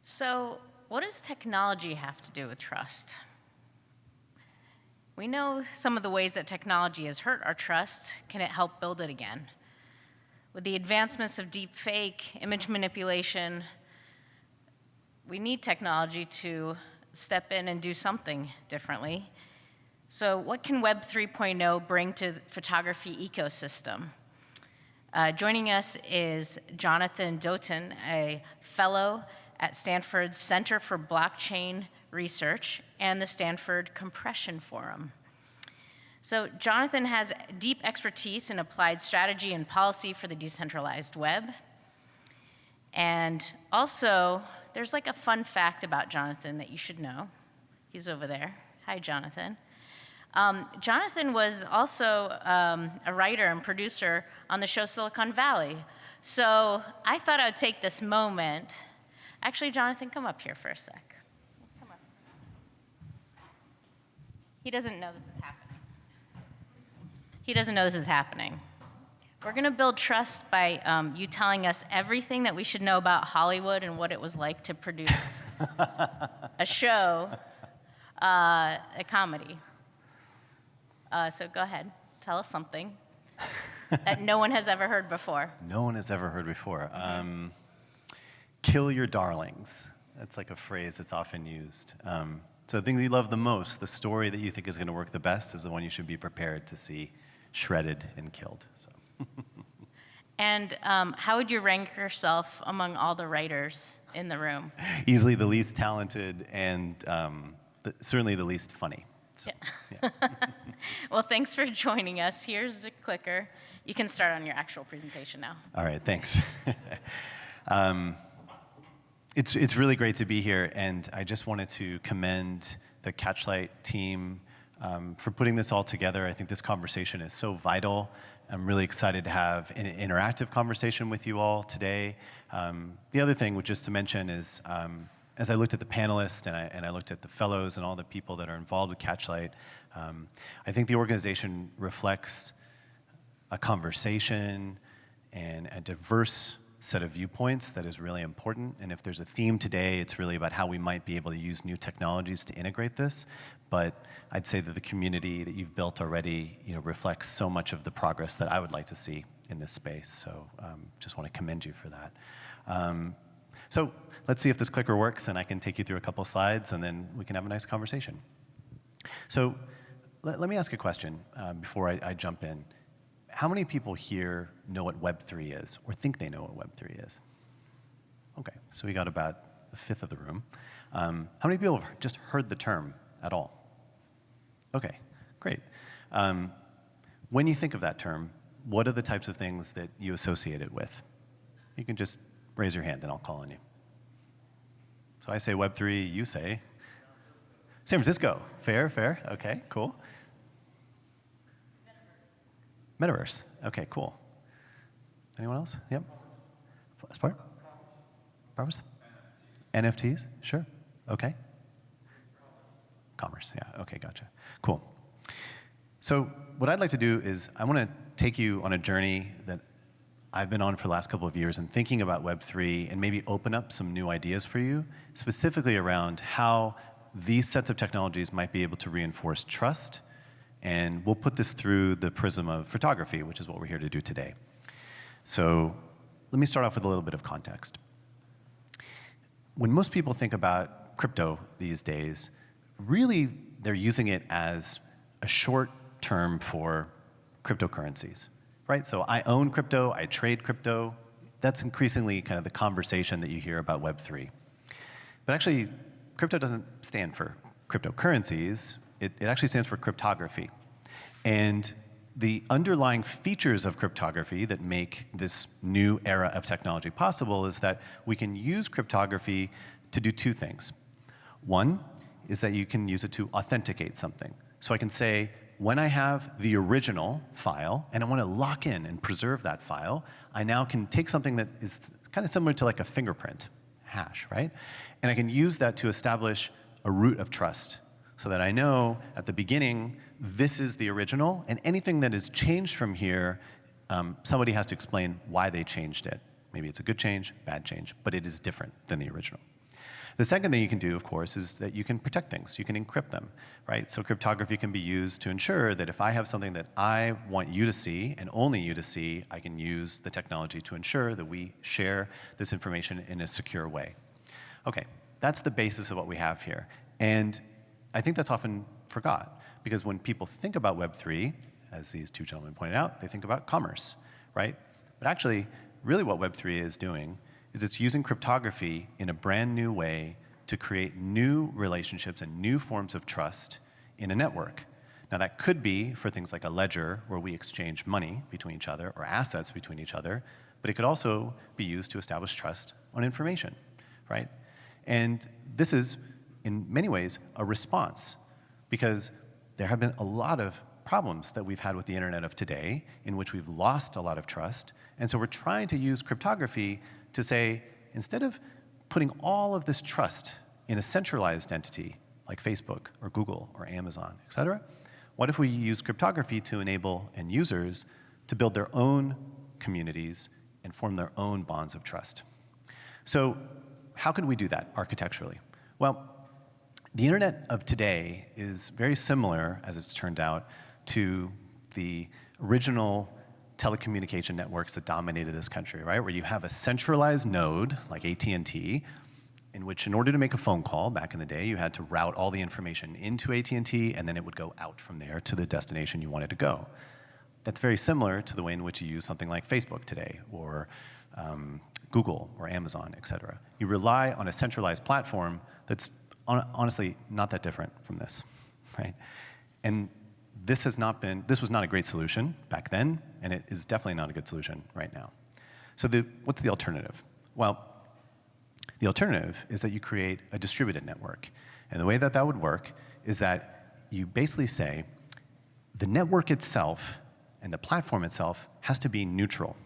So, what does technology have to do with trust? We know some of the ways that technology has hurt our trust. Can it help build it again? With the advancements of deep fake, image manipulation, we need technology to step in and do something differently. So what can Web 3.0 bring to the photography ecosystem? Joining us is Jonathan Dotan, a fellow at Stanford's Center for Blockchain Research and the Stanford Compression Forum. So Jonathan has deep expertise in applied strategy and policy for the decentralized web. And also, there's like a fun fact about Jonathan that you should know. He's over there. Hi, Jonathan. Jonathan was also a writer and producer on the show Silicon Valley. So I thought I would take this moment. Actually, Jonathan, come up here for a sec. Come up. He doesn't know this is happening. He doesn't know this is happening. We're going to build trust by you telling us everything that we should know about Hollywood and what it was like to produce a show, a comedy. So go ahead, tell us something that no one has ever heard before. No one has ever heard before. Kill your darlings. That's like a phrase that's often used. So the thing that you love the most, the story that you think is going to work the best, is the one you should be prepared to see shredded and killed. So. And how would you rank yourself among all the writers in the room? Easily the least talented and certainly the least funny. So, yeah. Well, thanks for joining us. Here's the clicker. You can start on your actual presentation now. All right, thanks. It's really great to be here, and I just wanted to commend the Catchlight team for putting this all together. I think this conversation is so vital. I'm really excited to have an interactive conversation with you all today. The other thing, which just to mention, is as I looked at the panelists and I looked at the fellows and all the people that are involved with Catchlight, I think the organization reflects a conversation and a diverse set of viewpoints that is really important. And if there's a theme today, it's really about how we might be able to use new technologies to integrate this. But I'd say that the community that you've built already, reflects so much of the progress that I would like to see in this space. So just want to commend you for that. So let's see if this clicker works, and I can take you through a couple slides, and then we can have a nice conversation. So let me ask a question before I jump in. How many people here know what Web3 is, or think they know what Web3 is? Okay, so we got about a fifth of the room. How many people have just heard the term at all? Okay, great. When you think of that term, what are the types of things that you associate it with? You can just raise your hand and I'll call on you. So I say Web3, you say? San Francisco. Fair, okay, cool. Metaverse. Okay, cool. Anyone else? Yep. Sport? Barbers? NFTs? Sure. Okay. Commerce, yeah, okay, gotcha. Cool. So what I'd like to do is I want to take you on a journey that I've been on for the last couple of years and thinking about Web3 and maybe open up some new ideas for you, specifically around how these sets of technologies might be able to reinforce trust. And we'll put this through the prism of photography, which is what we're here to do today. So let me start off with a little bit of context. When most people think about crypto these days, really they're using it as a short term for cryptocurrencies, right? So I own crypto, I trade crypto. That's increasingly kind of the conversation that you hear about Web3. But actually, crypto doesn't stand for cryptocurrencies. It actually stands for cryptography. And the underlying features of cryptography that make this new era of technology possible is that we can use cryptography to do two things. One is that you can use it to authenticate something. So I can say, when I have the original file and I want to lock in and preserve that file, I now can take something that is kind of similar to like a fingerprint hash, right? And I can use that to establish a root of trust so that I know at the beginning, this is the original, and anything that is changed from here, somebody has to explain why they changed it. Maybe it's a good change, bad change, but it is different than the original. The second thing you can do, of course, is that you can protect things. You can encrypt them, right? So cryptography can be used to ensure that if I have something that I want you to see and only you to see, I can use the technology to ensure that we share this information in a secure way. Okay, that's the basis of what we have here. And I think that's often forgot, because when people think about Web3, as these two gentlemen pointed out, they think about commerce, right? But actually, really what Web3 is doing is it's using cryptography in a brand new way to create new relationships and new forms of trust in a network. Now that could be for things like a ledger where we exchange money between each other or assets between each other, but it could also be used to establish trust on information, right? And this is, in many ways, a response, because there have been a lot of problems that we've had with the internet of today in which we've lost a lot of trust. And so we're trying to use cryptography to say, instead of putting all of this trust in a centralized entity like Facebook or Google or Amazon, et cetera, what if we use cryptography to enable end users to build their own communities and form their own bonds of trust? So how could we do that architecturally? Well, the internet of today is very similar, as it's turned out, to the original telecommunication networks that dominated this country, right? Where you have a centralized node, like AT&T, in which in order to make a phone call back in the day, you had to route all the information into AT&T, and then it would go out from there to the destination you wanted to go. That's very similar to the way in which you use something like Facebook today, or Google, or Amazon, et cetera. You rely on a centralized platform that's honestly not that different from this, right? And this was not a great solution back then, and it is definitely not a good solution right now. So what's the alternative? Well, the alternative is that you create a distributed network. And the way that that would work is that you basically say the network itself and the platform itself has to be neutral.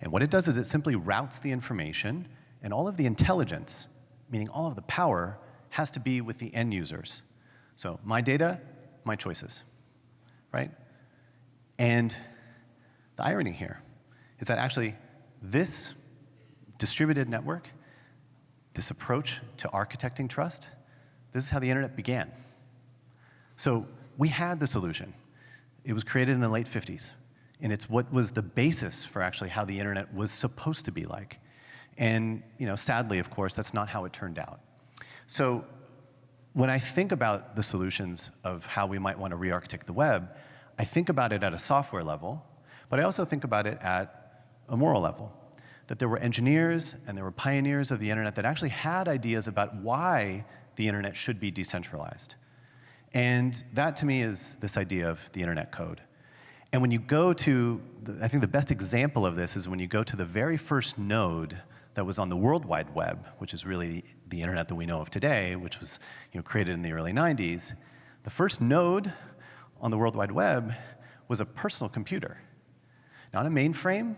And what it does is it simply routes the information, and all of the intelligence, meaning all of the power, has to be with the end users. So my data, my choices. Right? And the irony here is that actually this distributed network, this approach to architecting trust, this is how the internet began. So we had the solution. It was created in the late 50s, and it's what was the basis for actually how the internet was supposed to be like. And sadly, of course, that's not how it turned out. So when I think about the solutions of how we might want to re-architect the web, I think about it at a software level, but I also think about it at a moral level. That there were engineers and there were pioneers of the internet that actually had ideas about why the internet should be decentralized. And that to me is this idea of the internet code. And when you go to, I think the best example of this is when you go to the very first node that was on the World Wide Web, which is really the internet that we know of today, which was created in the early 90s. The first node on the World Wide Web was a personal computer. Not a mainframe,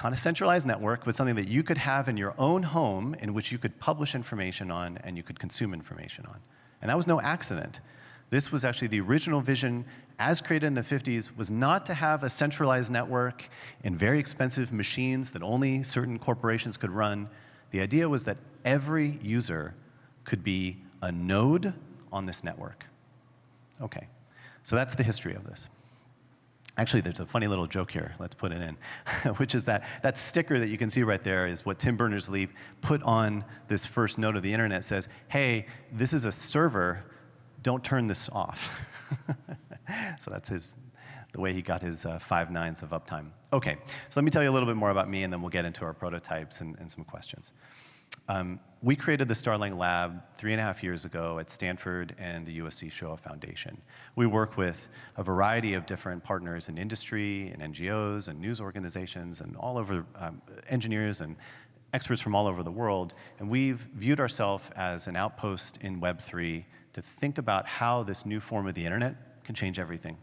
not a centralized network, but something that you could have in your own home in which you could publish information on and you could consume information on. And that was no accident. This was actually the original vision, as created in the 50s, was not to have a centralized network and very expensive machines that only certain corporations could run. The idea was that every user could be a node on this network. Okay, so that's the history of this. Actually, there's a funny little joke here. Let's put it in, which is that sticker that you can see right there is what Tim Berners-Lee put on this first node of the internet. It says, hey, this is a server. Don't turn this off. So that's the way he got his 5 nines of uptime. Okay, so let me tell you a little bit more about me, and then we'll get into our prototypes and some questions. We created the Starling lab 3.5 years ago at Stanford and the USC Shoah Foundation. We work with a variety of different partners in industry and NGOs and news organizations and all over engineers and experts from all over the world. And we've viewed ourselves as an outpost in Web3 to think about how this new form of the internet can change everything.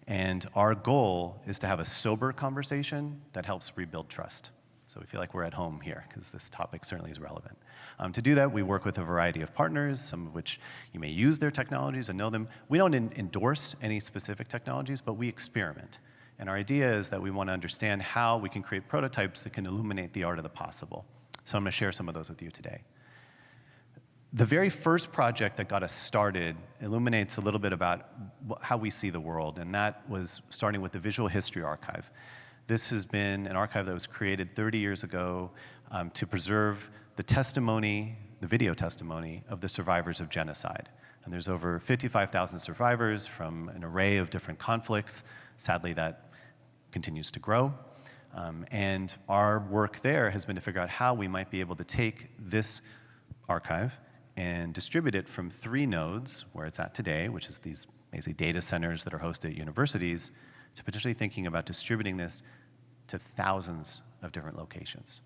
And our goal is to have a sober conversation that helps rebuild trust. So we feel like we're at home here, because this topic certainly is relevant. To do that, we work with a variety of partners, some of which you may use their technologies and know them. We don't endorse any specific technologies, but we experiment. And our idea is that we want to understand how we can create prototypes that can illuminate the art of the possible. So I'm going to share some of those with you today. The very first project that got us started illuminates a little bit about how we see the world, and that was starting with the Visual History Archive. This has been an archive that was created 30 years ago to preserve the testimony, the video testimony of the survivors of genocide. And there's over 55,000 survivors from an array of different conflicts. Sadly, that continues to grow. And our work there has been to figure out how we might be able to take this archive and distribute it from 3 nodes, where it's at today, which is these basically data centers that are hosted at universities, to potentially thinking about distributing this to thousands of different locations.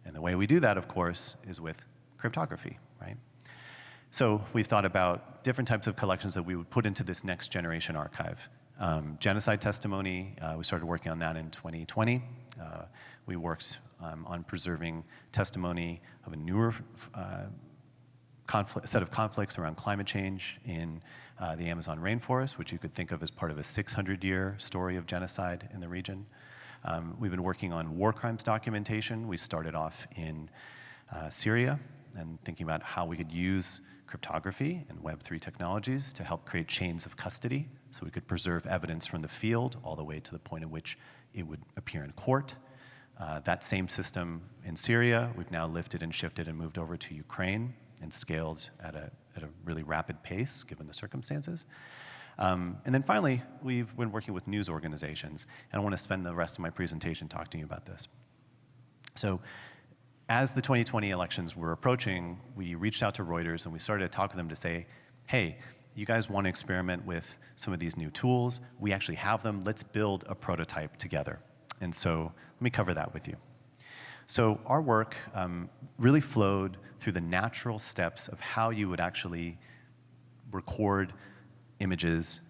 And the way we do that, of course, is with cryptography, right? So we've thought about different types of collections that we would put into this next generation archive. Genocide testimony, we started working on that in 2020. We worked on preserving testimony of a newer set of conflicts around climate change in the Amazon rainforest, which you could think of as part of a 600-year story of genocide in the region. We've been working on war crimes documentation. We started off in Syria and thinking about how we could use cryptography and Web3 technologies to help create chains of custody so we could preserve evidence from the field all the way to the point at which it would appear in court. That same system in Syria, we've now lifted and shifted and moved over to Ukraine and scaled at a really rapid pace given the circumstances. And then finally, we've been working with news organizations, and I want to spend the rest of my presentation talking to you about this. So as the 2020 elections were approaching, we reached out to Reuters and we started to talk to them to say, hey, you guys want to experiment with some of these new tools? We actually have them. Let's build a prototype together. And so let me cover that with you. So our work really flowed through the natural steps of how you would actually record images,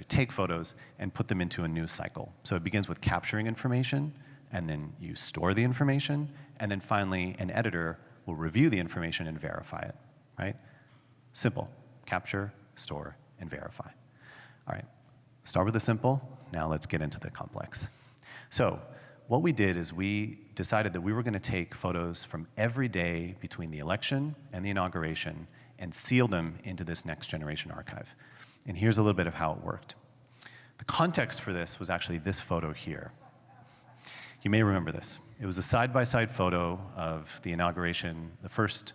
take photos and put them into a news cycle. So it begins with capturing information, and then you store the information, and then finally an editor will review the information and verify it, right? Simple, capture, store, and verify. All right, start with the simple, now let's get into the complex. So what we did is we decided that we were going to take photos from every day between the election and the inauguration and seal them into this next generation archive. And here's a little bit of how it worked. The context for this was actually this photo here. You may remember this. It was a side-by-side photo of the inauguration, the first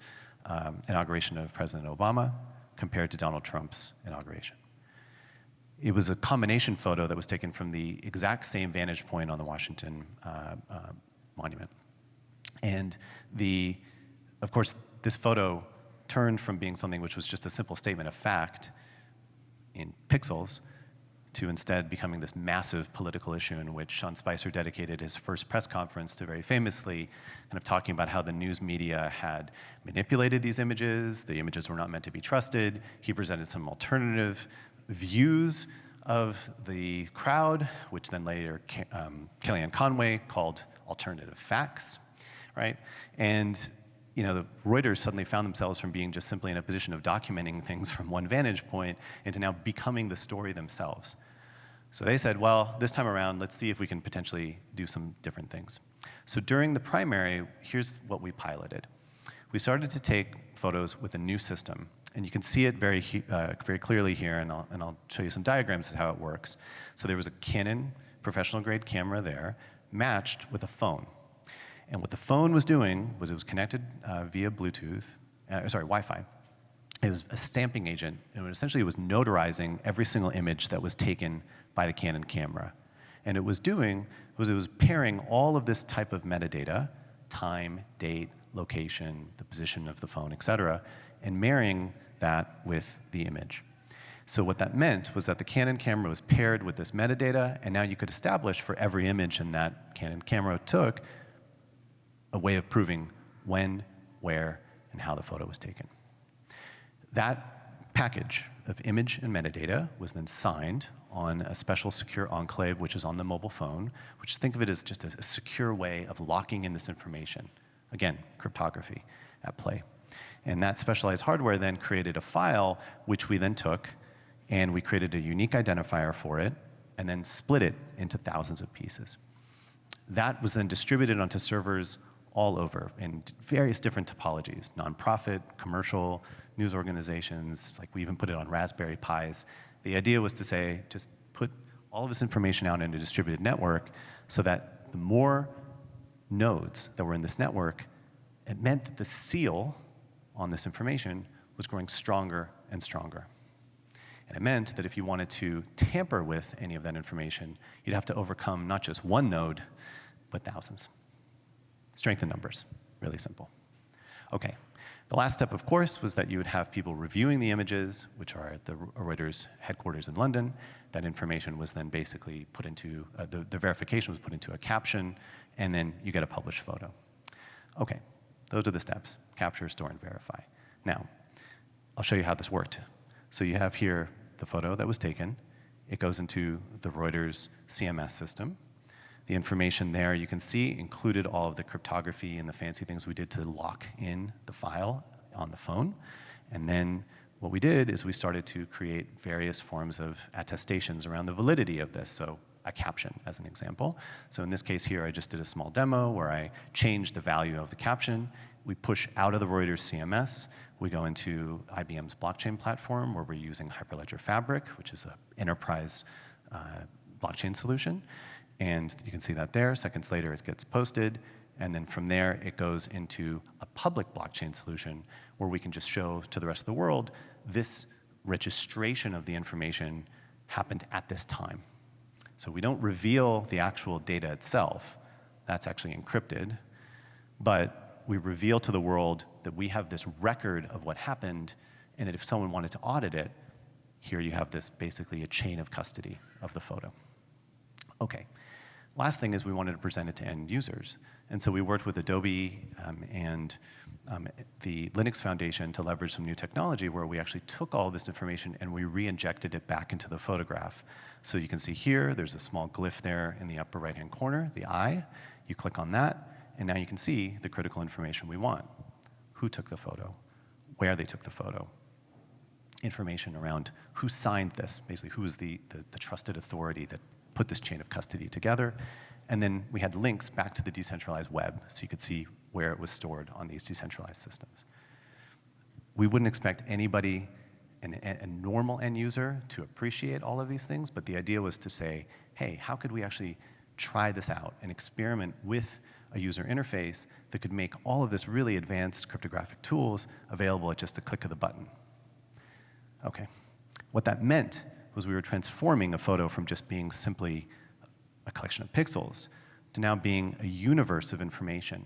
inauguration of President Obama compared to Donald Trump's inauguration. It was a combination photo that was taken from the exact same vantage point on the Washington Monument. And of course, this photo turned from being something which was just a simple statement of fact in pixels to instead becoming this massive political issue in which Sean Spicer dedicated his first press conference to very famously kind of talking about how the news media had manipulated these images. The images were not meant to be trusted. He presented some alternative views of the crowd, which then later Kellyanne Conway called alternative facts, right? And the Reuters suddenly found themselves from being just simply in a position of documenting things from one vantage point into now becoming the story themselves. So they said, well, this time around, let's see if we can potentially do some different things. So during the primary, here's what we piloted. We started to take photos with a new system. And you can see it very clearly here, and I'll show you some diagrams of how it works. So there was a Canon professional-grade camera there, matched with a phone. And what the phone was doing was it was connected via Wi-Fi. It was a stamping agent, and essentially it was notarizing every single image that was taken by the Canon camera. And it was doing was it was pairing all of this type of metadata, time, date, location, the position of the phone, et cetera, and marrying that with the image. So what that meant was that the Canon camera was paired with this metadata, and now you could establish for every image in that Canon camera took a way of proving when, where, and how the photo was taken. That package of image and metadata was then signed on a special secure enclave, which is on the mobile phone, which think of it as just a secure way of locking in this information. Again, cryptography at play. And that specialized hardware then created a file, which we then took, and we created a unique identifier for it, and then split it into thousands of pieces. That was then distributed onto servers all over in various different topologies, nonprofit, commercial, news organizations, like we even put it on Raspberry Pis. The idea was to say, just put all of this information out in a distributed network so that the more nodes that were in this network, it meant that the seal on this information was growing stronger and stronger. And it meant that if you wanted to tamper with any of that information, you'd have to overcome not just one node, but thousands. Strength in numbers, really simple. Okay, the last step, of course, was that you would have people reviewing the images, which are at the Reuters headquarters in London. That information was then basically put into, the verification was put into a caption, and then you get a published photo. Okay, those are the steps: capture, store, and verify. Now, I'll show you how this worked. So you have here the photo that was taken. It goes into the Reuters CMS system. The information there, you can see, included all of the cryptography and the fancy things we did to lock in the file on the phone. And then what we did is we started to create various forms of attestations around the validity of this. So a caption, as an example. So in this case here, I just did a small demo where I changed the value of the caption. We push out of the Reuters CMS. We go into IBM's blockchain platform where we're using Hyperledger Fabric, which is an enterprise blockchain solution. And you can see that there. Seconds later, it gets posted. And then from there, it goes into a public blockchain solution where we can just show to the rest of the world this registration of the information happened at this time. So we don't reveal the actual data itself. That's actually encrypted. But we reveal to the world that we have this record of what happened, and that if someone wanted to audit it, here you have this basically a chain of custody of the photo. Okay. Last thing is we wanted to present it to end users. And so we worked with Adobe and the Linux Foundation to leverage some new technology where we actually took all of this information and we re-injected it back into the photograph. So you can see here, there's a small glyph there in the upper right-hand corner, the eye. You click on that, and now you can see the critical information we want. Who took the photo, where they took the photo, information around who signed this, basically who is the trusted authority that put this chain of custody together. And then we had links back to the decentralized web so you could see where it was stored on these decentralized systems. We wouldn't expect anybody, a normal end user, to appreciate all of these things, but the idea was to say, hey, how could we actually try this out and experiment with a user interface that could make all of this really advanced cryptographic tools available at just a click of the button? Okay. What that meant was we were transforming a photo from just being simply a collection of pixels to now being a universe of information.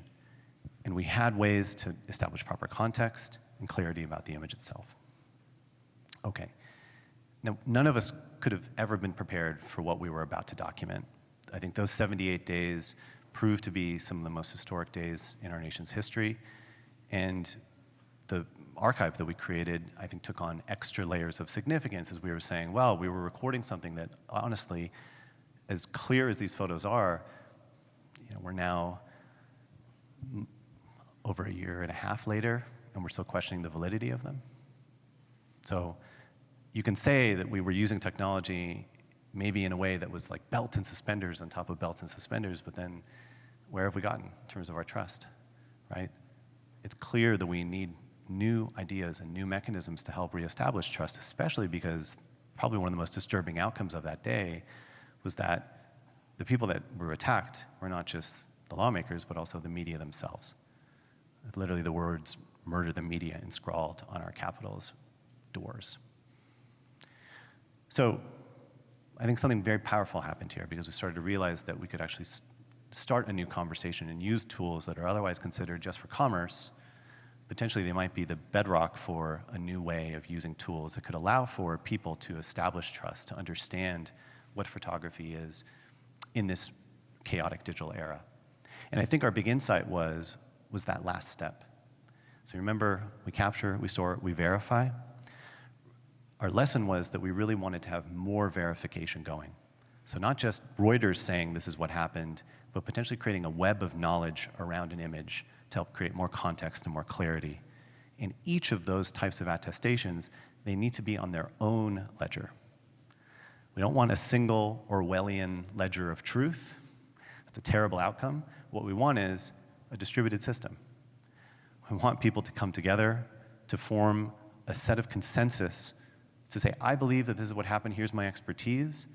And we had ways to establish proper context and clarity about the image itself. Okay. Now, none of us could have ever been prepared for what we were about to document. I think those 78 days proved to be some of the most historic days in our nation's history. And the archive that we created, I think, took on extra layers of significance as we were saying, well, we were recording something that, honestly, as clear as these photos are, we're now over a year and a half later, and we're still questioning the validity of them. So you can say that we were using technology maybe in a way that was like belt and suspenders on top of belts and suspenders, but then where have we gotten in terms of our trust, right? It's clear that we need new ideas and new mechanisms to help reestablish trust, especially because probably one of the most disturbing outcomes of that day was that the people that were attacked were not just the lawmakers, but also the media themselves. Literally the words, "murder the media," inscrawled on our Capitol's doors. So I think something very powerful happened here because we started to realize that we could actually start a new conversation and use tools that are otherwise considered just for commerce. Potentially they might be the bedrock for a new way of using tools that could allow for people to establish trust, to understand what photography is in this chaotic digital era. And I think our big insight was that last step. So remember, we capture, we store, we verify. Our lesson was that we really wanted to have more verification going. So not just Reuters saying this is what happened, but potentially creating a web of knowledge around an image to help create more context and more clarity. In each of those types of attestations, they need to be on their own ledger. We don't want a single Orwellian ledger of truth. That's a terrible outcome. What we want is a distributed system. We want people to come together to form a set of consensus to say, I believe that this is what happened, here's my expertise,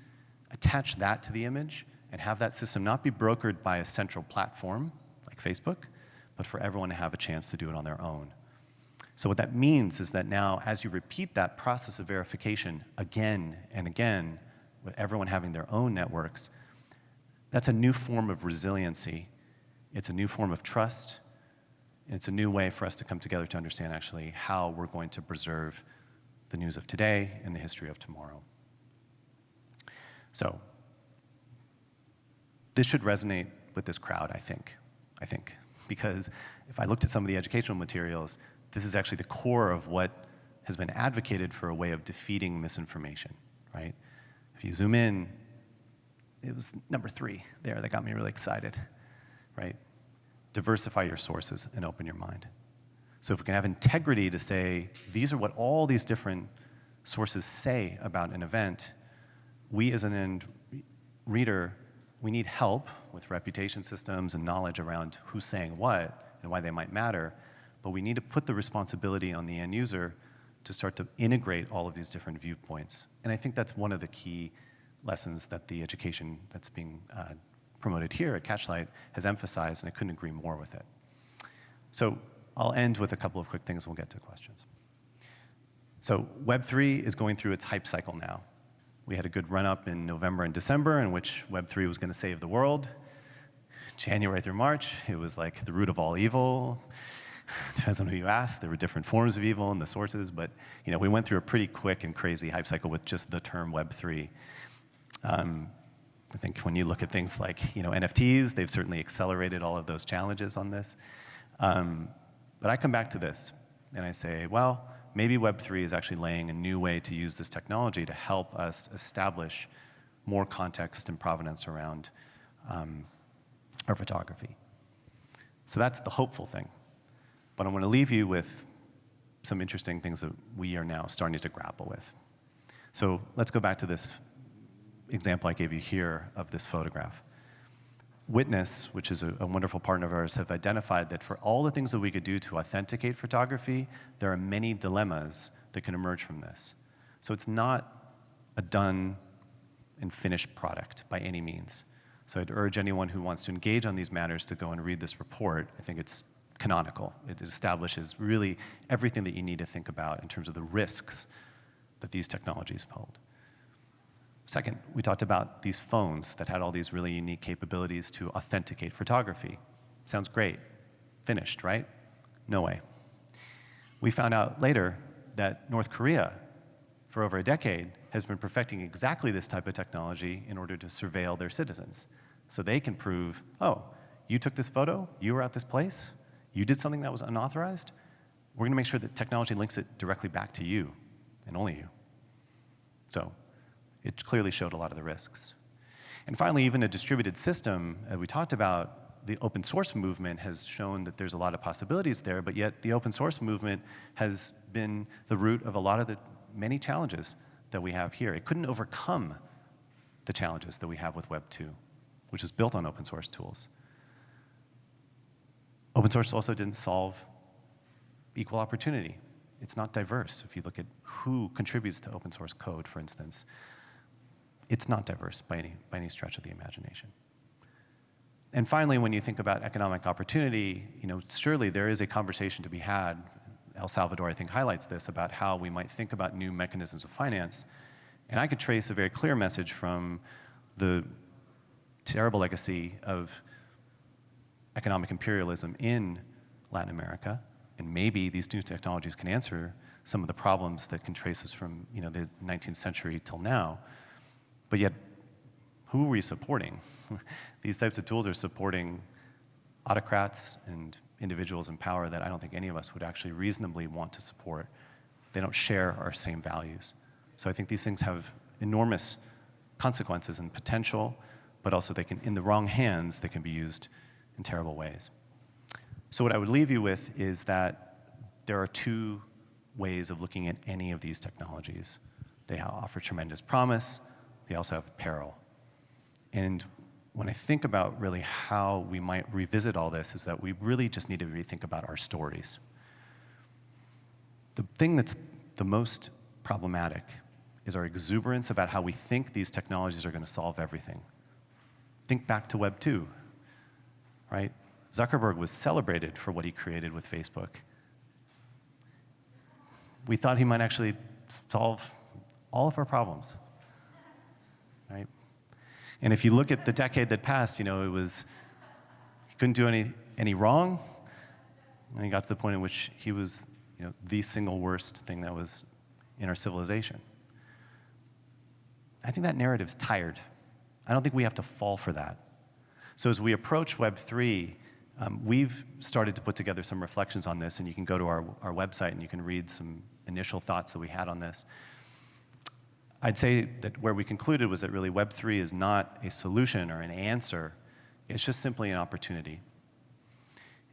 attach that to the image, and have that system not be brokered by a central platform like Facebook, but for everyone to have a chance to do it on their own. So what that means is that now, as you repeat that process of verification again and again, with everyone having their own networks, that's a new form of resiliency. It's a new form of trust. And it's a new way for us to come together to understand actually how we're going to preserve the news of today and the history of tomorrow. So this should resonate with this crowd, I think, because if I looked at some of the educational materials, this is actually the core of what has been advocated for a way of defeating misinformation, right? If you zoom in, it was number 3 there that got me really excited, right? Diversify your sources and open your mind. So if we can have integrity to say, these are what all these different sources say about an event, we as an end reader, we need help with reputation systems and knowledge around who's saying what and why they might matter, but we need to put the responsibility on the end user to start to integrate all of these different viewpoints. And I think that's one of the key lessons that the education that's being promoted here at Catchlight has emphasized, and I couldn't agree more with it. So I'll end with a couple of quick things, and we'll get to questions. So Web3 is going through its hype cycle now. We had a good run-up in November and December in which Web3 was going to save the world. January through March, it was like the root of all evil. Depends on who you ask. There were different forms of evil and the sources, but we went through a pretty quick and crazy hype cycle with just the term Web3. I think when you look at things like NFTs, they've certainly accelerated all of those challenges on this. But I come back to this, and I say, well, maybe Web3 is actually laying a new way to use this technology to help us establish more context and provenance around our photography. So that's the hopeful thing. But I want to leave you with some interesting things that we are now starting to grapple with. So let's go back to this example I gave you here of this photograph. Witness, which is a wonderful partner of ours, have identified that for all the things that we could do to authenticate photography, there are many dilemmas that can emerge from this. So it's not a done and finished product by any means. So I'd urge anyone who wants to engage on these matters to go and read this report. I think it's canonical. It establishes really everything that you need to think about in terms of the risks that these technologies hold. Second, we talked about these phones that had all these really unique capabilities to authenticate photography. Sounds great. Finished, right? No way. We found out later that North Korea, for over a decade, has been perfecting exactly this type of technology in order to surveil their citizens. So they can prove, oh, you took this photo, you were at this place, you did something that was unauthorized, we're going to make sure that technology links it directly back to you, and only you. So it clearly showed a lot of the risks. And finally, even a distributed system, we talked about, the open source movement has shown that there's a lot of possibilities there, but yet the open source movement has been the root of a lot of the many challenges that we have here. It couldn't overcome the challenges that we have with Web 2, which is built on open source tools. Open source also didn't solve equal opportunity. It's not diverse. If you look at who contributes to open source code, for instance, it's not diverse by any stretch of the imagination. And finally, when you think about economic opportunity, surely there is a conversation to be had. El Salvador, I think, highlights this about how we might think about new mechanisms of finance. And I could trace a very clear message from the terrible legacy of economic imperialism in Latin America. And maybe these new technologies can answer some of the problems that can trace us from the 19th century till now. But yet, who are we supporting? These types of tools are supporting autocrats and individuals in power that I don't think any of us would actually reasonably want to support. They don't share our same values. So I think these things have enormous consequences and potential, but also they can, in the wrong hands, they can be used in terrible ways. So what I would leave you with is that there are two ways of looking at any of these technologies. They offer tremendous promise. They also have peril. And when I think about really how we might revisit all this is that we really just need to rethink about our stories. The thing that's the most problematic is our exuberance about how we think these technologies are going to solve everything. Think back to Web 2, right? Zuckerberg was celebrated for what he created with Facebook. We thought he might actually solve all of our problems, right? And if you look at the decade that passed, he couldn't do any wrong, and he got to the point in which he was, the single worst thing that was in our civilization. I think that narrative's tired. I don't think we have to fall for that. So as we approach Web3, we've started to put together some reflections on this, and you can go to our website and you can read some initial thoughts that we had on this. I'd say that where we concluded was that really Web3 is not a solution or an answer. It's just simply an opportunity.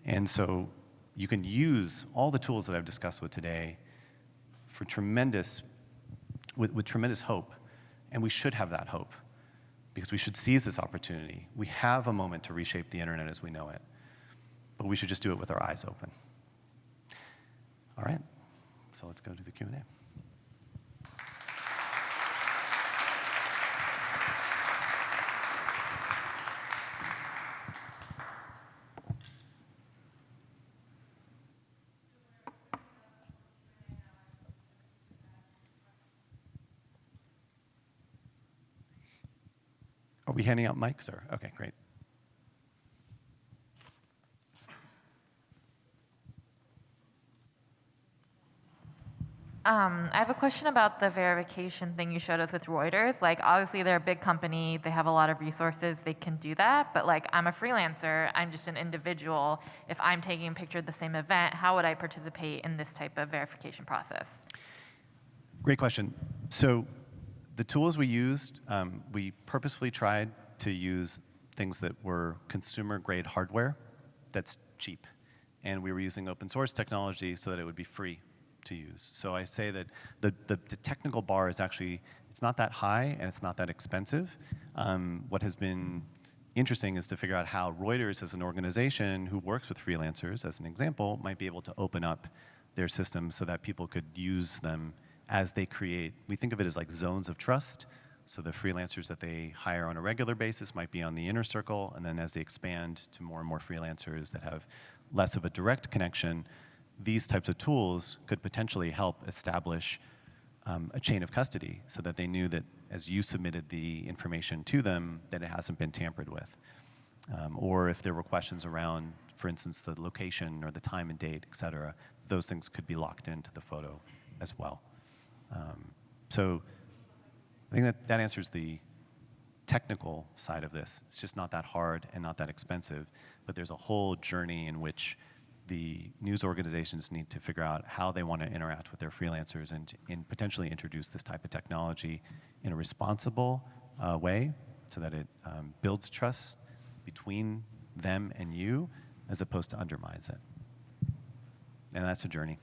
And so you can use all the tools that I've discussed with today for with tremendous hope. And we should have that hope because we should seize this opportunity. We have a moment to reshape the internet as we know it, but we should just do it with our eyes open. All right, so let's go to the Q&A. Are we handing out mics or? Okay, great. I have a question about the verification thing you showed us with Reuters. Like, obviously, they're a big company. They have a lot of resources. They can do that. But, like, I'm a freelancer. I'm just an individual. If I'm taking a picture of the same event, how would I participate in this type of verification process? Great question. So the tools we used, we purposefully tried to use things that were consumer-grade hardware that's cheap. And we were using open source technology so that it would be free to use. So I say that the technical bar is actually, it's not that high and it's not that expensive. What has been interesting is to figure out how Reuters as an organization who works with freelancers, as an example, might be able to open up their systems so that people could use them as they create. We think of it as like zones of trust. So the freelancers that they hire on a regular basis might be on the inner circle, and then as they expand to more and more freelancers that have less of a direct connection, these types of tools could potentially help establish a chain of custody so that they knew that as you submitted the information to them, that it hasn't been tampered with. Or if there were questions around, for instance, the location or the time and date, et cetera, those things could be locked into the photo as well. So I think that answers the technical side of this. It's just not that hard and not that expensive, but there's a whole journey in which the news organizations need to figure out how they want to interact with their freelancers and potentially introduce this type of technology in a responsible way so that it builds trust between them and you as opposed to undermines it. And that's a journey.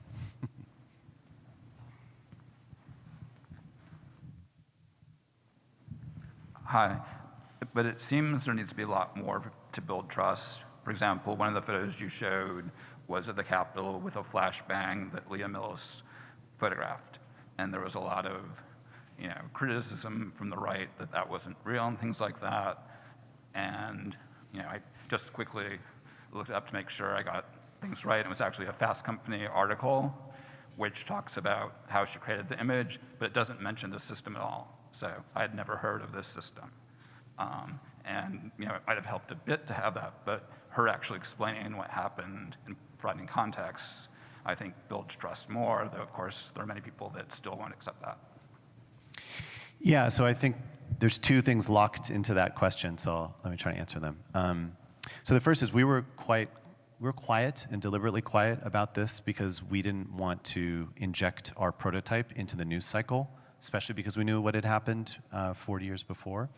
Hi, but it seems there needs to be a lot more to build trust. For example, one of the photos you showed was at the Capitol with a flashbang that Leah Mills photographed. And there was a lot of criticism from the right that that wasn't real and things like that. And I just quickly looked it up to make sure I got things right. It was actually a Fast Company article which talks about how she created the image, but it doesn't mention the system at all. So I had never heard of this system. And it might have helped a bit to have that, but her actually explaining what happened and providing context, I think builds trust more, though of course there are many people that still won't accept that. Yeah, so I think there's two things locked into that question, so let me try to answer them. So the first is we were quiet and deliberately quiet about this because we didn't want to inject our prototype into the news cycle, especially because we knew what had happened 40 years before.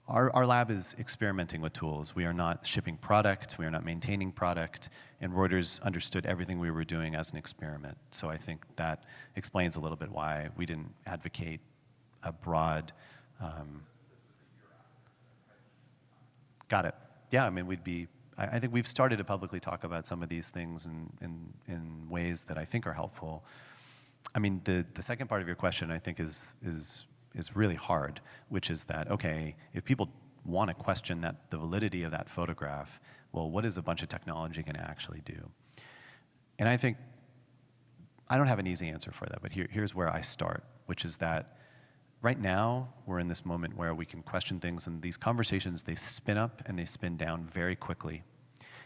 Our lab is experimenting with tools. We are not shipping product, we are not maintaining product, and Reuters understood everything we were doing as an experiment. So I think that explains a little bit why we didn't advocate a broad. Got it. Yeah, I mean, I think we've started to publicly talk about some of these things in ways that I think are helpful. I mean, the second part of your question, I think, is really hard, which is that, okay, if people want to question the validity of that photograph, well, what is a bunch of technology going to actually do? And I think, I don't have an easy answer for that, but here's where I start, which is that right now, we're in this moment where we can question things, and these conversations, they spin up and they spin down very quickly.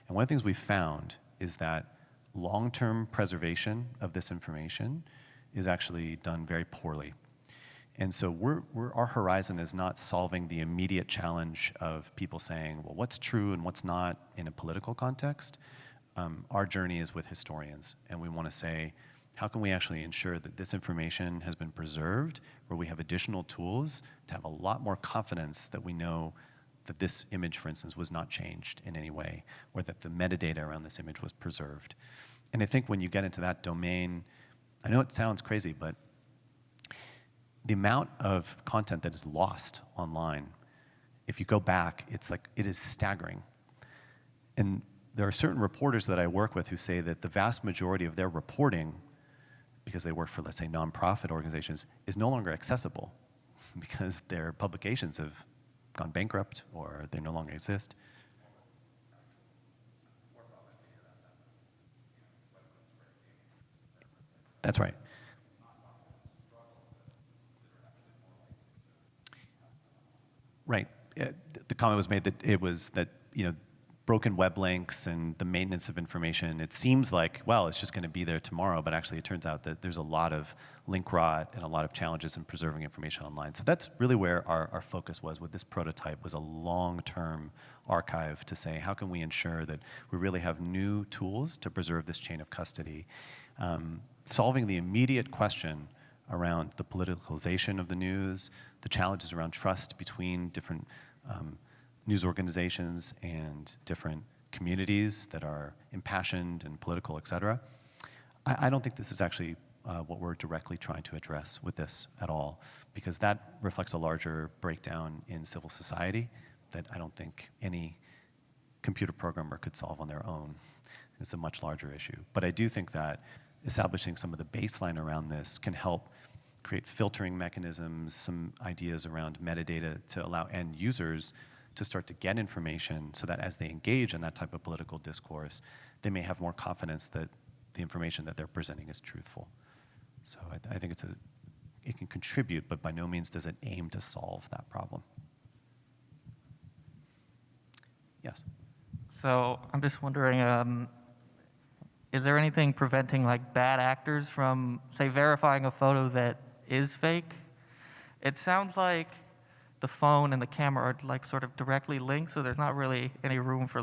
And one of the things we've found is that long-term preservation of this information is actually done very poorly. And so our horizon is not solving the immediate challenge of people saying, well, what's true and what's not in a political context? Our journey is with historians, and we want to say, how can we actually ensure that this information has been preserved, where we have additional tools to have a lot more confidence that we know that this image, for instance, was not changed in any way, or that the metadata around this image was preserved. And I think when you get into that domain, I know it sounds crazy, but the amount of content that is lost online, if you go back, it is staggering. And there are certain reporters that I work with who say that the vast majority of their reporting, because they work for, let's say, nonprofit organizations, is no longer accessible because their publications have gone bankrupt or they no longer exist. That's right. Right. The comment was made that it was that, broken web links and the maintenance of information, it seems like, well, it's just going to be there tomorrow, but actually it turns out that there's a lot of link rot and a lot of challenges in preserving information online. So that's really where our focus was with this prototype, was a long-term archive to say, how can we ensure that we really have new tools to preserve this chain of custody, solving the immediate question around the politicalization of the news, the challenges around trust between different news organizations and different communities that are impassioned and political, et cetera. I don't think this is actually what we're directly trying to address with this at all, because that reflects a larger breakdown in civil society that I don't think any computer programmer could solve on their own. It's a much larger issue. But I do think that establishing some of the baseline around this can help create filtering mechanisms, some ideas around metadata to allow end users to start to get information so that as they engage in that type of political discourse, they may have more confidence that the information that they're presenting is truthful. So I think it can contribute, but by no means does it aim to solve that problem. Yes? So I'm just wondering, is there anything preventing bad actors from, say, verifying a photo that is fake? It sounds like the phone and the camera are sort of directly linked, so there's not really any room for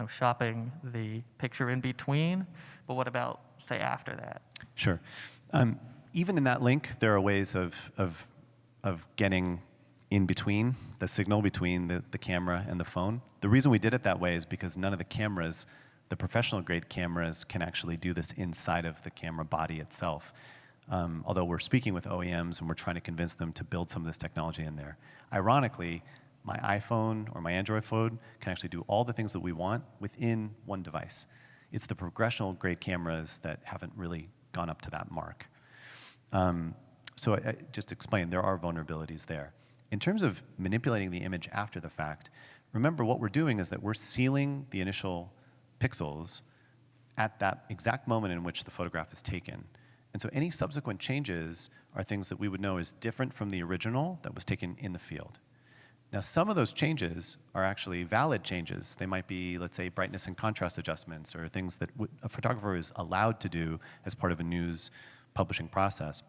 shopping the picture in between. But what about, say, after that? Sure. Even in that link, there are ways of getting in between, the signal between the camera and the phone. The reason we did it that way is because none of the cameras, the professional grade cameras, can actually do this inside of the camera body itself. Although we're speaking with OEMs and we're trying to convince them to build some of this technology in there. Ironically, my iPhone or my Android phone can actually do all the things that we want within one device. It's the professional grade cameras that haven't really gone up to that mark. So I just explain, there are vulnerabilities there. In terms of manipulating the image after the fact, remember what we're doing is that we're sealing the initial pixels at that exact moment in which the photograph is taken. And so any subsequent changes are things that we would know is different from the original that was taken in the field. Now, some of those changes are actually valid changes. They might be, let's say, brightness and contrast adjustments, or things that a photographer is allowed to do as part of a news publishing process.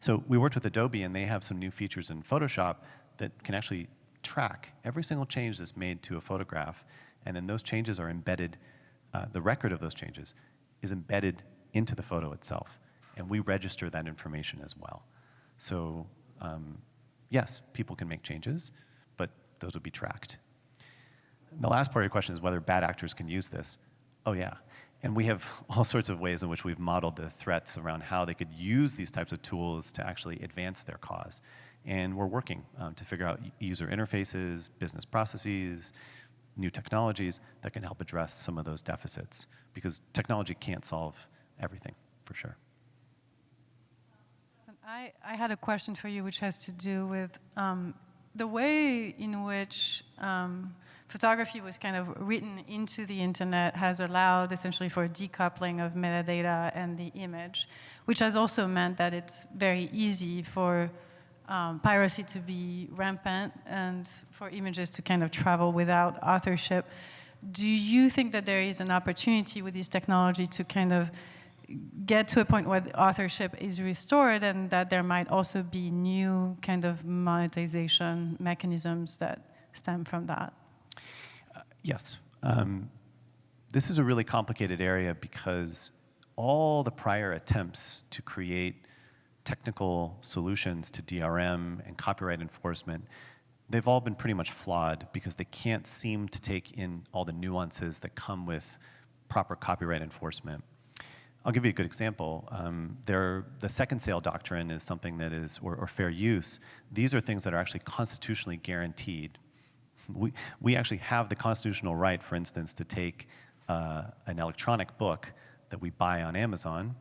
So we worked with Adobe, and they have some new features in Photoshop that can actually track every single change that's made to a photograph, and then those changes are embedded, the record of those changes is embedded into the photo itself, and we register that information as well. So yes, people can make changes, but those would be tracked. The last part of your question is whether bad actors can use this. Oh yeah, and we have all sorts of ways in which we've modeled the threats around how they could use these types of tools to actually advance their cause. And we're working to figure out user interfaces, business processes, new technologies that can help address some of those deficits, because technology can't solve everything, for sure. I had a question for you, which has to do with the way in which photography was kind of written into the internet has allowed essentially for a decoupling of metadata and the image, which has also meant that it's very easy for piracy to be rampant and for images to kind of travel without authorship. Do you think that there is an opportunity with this technology to kind of get to a point where the authorship is restored, and that there might also be new kind of monetization mechanisms that stem from that? Yes. This is a really complicated area because all the prior attempts to create technical solutions to DRM and copyright enforcement, they've all been pretty much flawed because they can't seem to take in all the nuances that come with proper copyright enforcement. I'll give you a good example. The second sale doctrine is something that is, or fair use. These are things that are actually constitutionally guaranteed. We actually have the constitutional right, for instance, to take an electronic book that we buy on Amazon,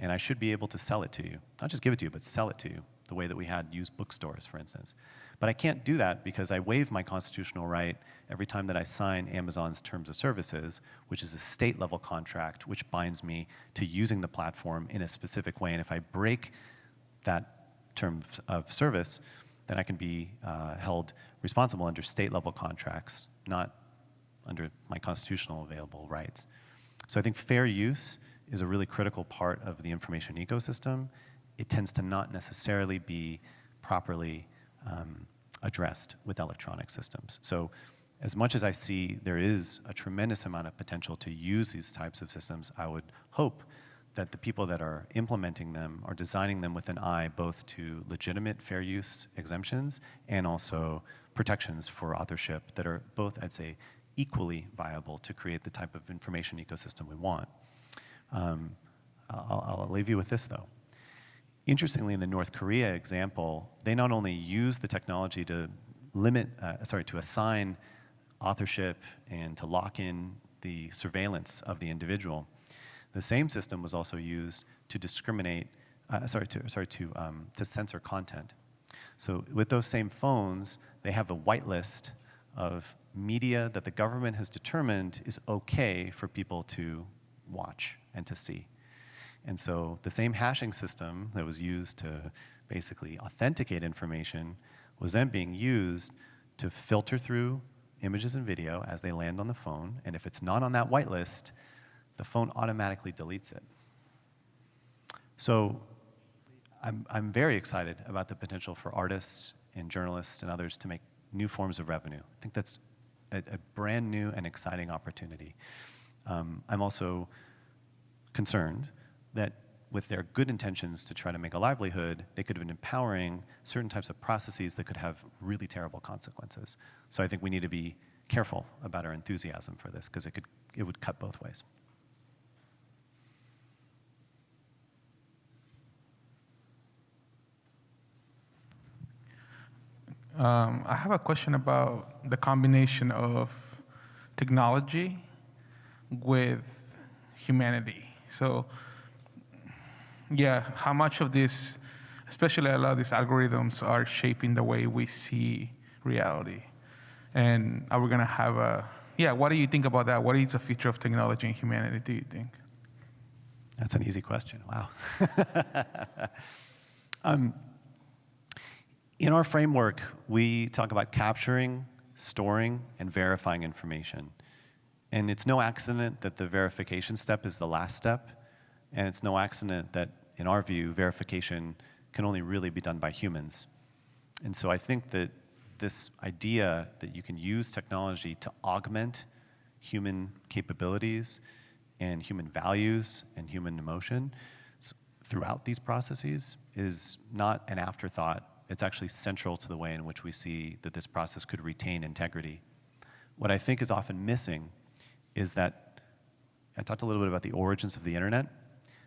and I should be able to sell it to you. Not just give it to you, but sell it to you, the way that we had used bookstores, for instance. But I can't do that because I waive my constitutional right every time that I sign Amazon's terms of services, which is a state-level contract which binds me to using the platform in a specific way. And if I break that term of service, then I can be held responsible under state-level contracts, not under my constitutional available rights. So I think fair use is a really critical part of the information ecosystem. It tends to not necessarily be properly addressed with electronic systems. So as much as I see there is a tremendous amount of potential to use these types of systems, I would hope that the people that are implementing them are designing them with an eye both to legitimate fair use exemptions and also protections for authorship that are both, I'd say, equally viable to create the type of information ecosystem we want. I'll leave you with this, though. Interestingly, in the North Korea example, they not only use the technology to to assign authorship and to lock in the surveillance of the individual, the same system was also used to discriminate, to censor content. So with those same phones, they have a whitelist of media that the government has determined is okay for people to watch and to see. And so the same hashing system that was used to basically authenticate information was then being used to filter through images and video as they land on the phone. And if it's not on that whitelist, the phone automatically deletes it. So I'm very excited about the potential for artists and journalists and others to make new forms of revenue. I think that's a brand new and exciting opportunity. I'm also concerned that with their good intentions to try to make a livelihood, they could have been empowering certain types of processes that could have really terrible consequences. So I think we need to be careful about our enthusiasm for this because it would cut both ways. I have a question about the combination of technology with humanity. So, yeah, how much of this, especially a lot of these algorithms, are shaping the way we see reality? And are we going to have what do you think about that? What is the future of technology and humanity, do you think? That's an easy question. Wow. In our framework, we talk about capturing, storing, and verifying information. And it's no accident that the verification step is the last step. And it's no accident that, in our view, verification can only really be done by humans. And so I think that this idea that you can use technology to augment human capabilities and human values and human emotion throughout these processes is not an afterthought. It's actually central to the way in which we see that this process could retain integrity. What I think is often missing is that, I talked a little bit about the origins of the internet.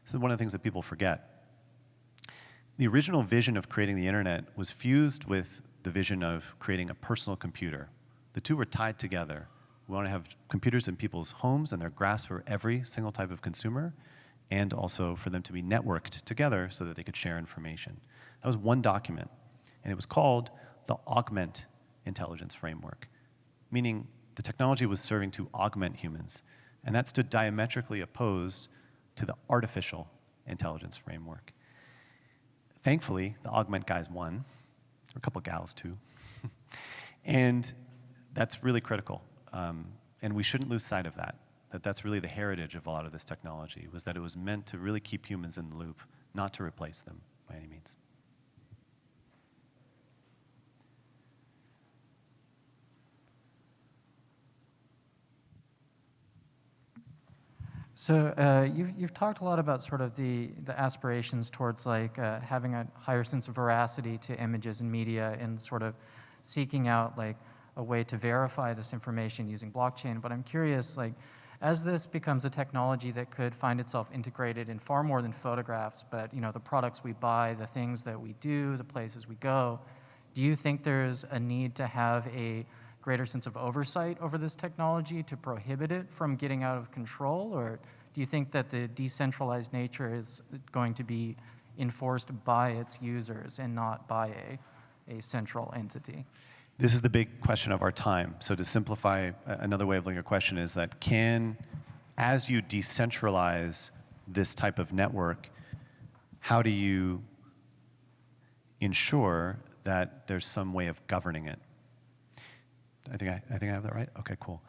This is one of the things that people forget. the original vision of creating the internet was fused with the vision of creating a personal computer. The two were tied together. We want to have computers in people's homes and their grasp for every single type of consumer, and also for them to be networked together so that they could share information. That was one document, and it was called the Augment Intelligence Framework, meaning the technology was serving to augment humans, and that stood diametrically opposed to the artificial intelligence framework. Thankfully, the augment guys won, or a couple gals too, and that's really critical, and we shouldn't lose sight of that. That's really the heritage of a lot of this technology, was that it was meant to really keep humans in the loop, not to replace them by any means. So you've talked a lot about sort of the aspirations towards like having a higher sense of veracity to images and media, and sort of seeking out like a way to verify this information using blockchain. But I'm curious, like, as this becomes a technology that could find itself integrated in far more than photographs, but the products we buy, the things that we do, the places we go, do you think there's a need to have a greater sense of oversight over this technology to prohibit it from getting out of control? Or do you think that the decentralized nature is going to be enforced by its users and not by a central entity? This is the big question of our time. So to simplify, another way of looking at your question is that as you decentralize this type of network, how do you ensure that there's some way of governing it? I think I have that right? Okay, cool.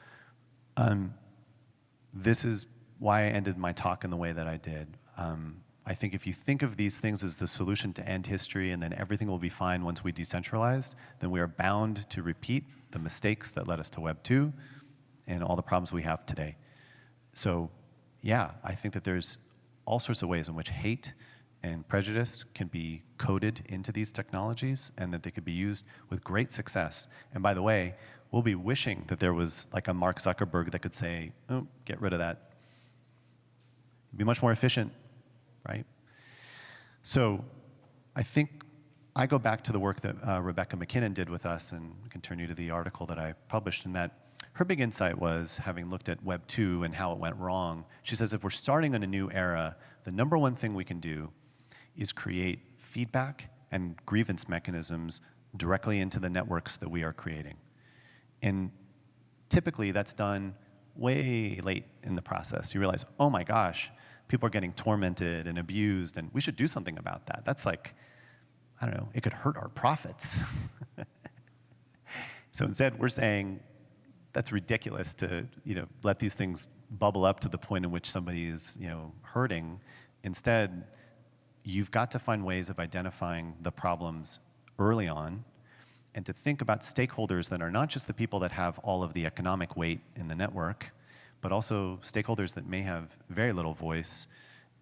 This is why I ended my talk in the way that I did. I think if you think of these things as the solution to end history and then everything will be fine once we decentralized, then we are bound to repeat the mistakes that led us to Web 2 and all the problems we have today. So yeah, I think that there's all sorts of ways in which hate and prejudice can be coded into these technologies, and that they could be used with great success. And by the way, we'll be wishing that there was like a Mark Zuckerberg that could say, oh, get rid of that. It'd be much more efficient, right? So I think I go back to the work that Rebecca McKinnon did with us, and we can turn you to the article that I published in that. Her big insight was, having looked at Web 2 and how it went wrong, she says if we're starting in a new era, the number one thing we can do is create feedback and grievance mechanisms directly into the networks that we are creating. And typically that's done way late in the process. You realize, oh my gosh, people are getting tormented and abused, and we should do something about that. That's like, I don't know, it could hurt our profits. So instead, we're saying that's ridiculous to let these things bubble up to the point in which somebody is hurting. Instead, you've got to find ways of identifying the problems early on, and to think about stakeholders that are not just the people that have all of the economic weight in the network, but also stakeholders that may have very little voice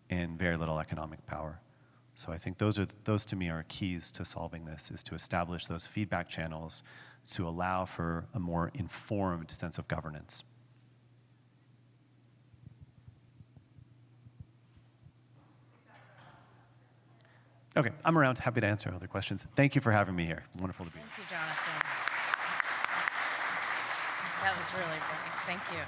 and very little economic power. So I think those to me are keys to solving this, is to establish those feedback channels to allow for a more informed sense of governance. Okay, I'm around, happy to answer other questions. Thank you for having me here. Wonderful to be here. Thank you, Jonathan. That was really great. Thank you.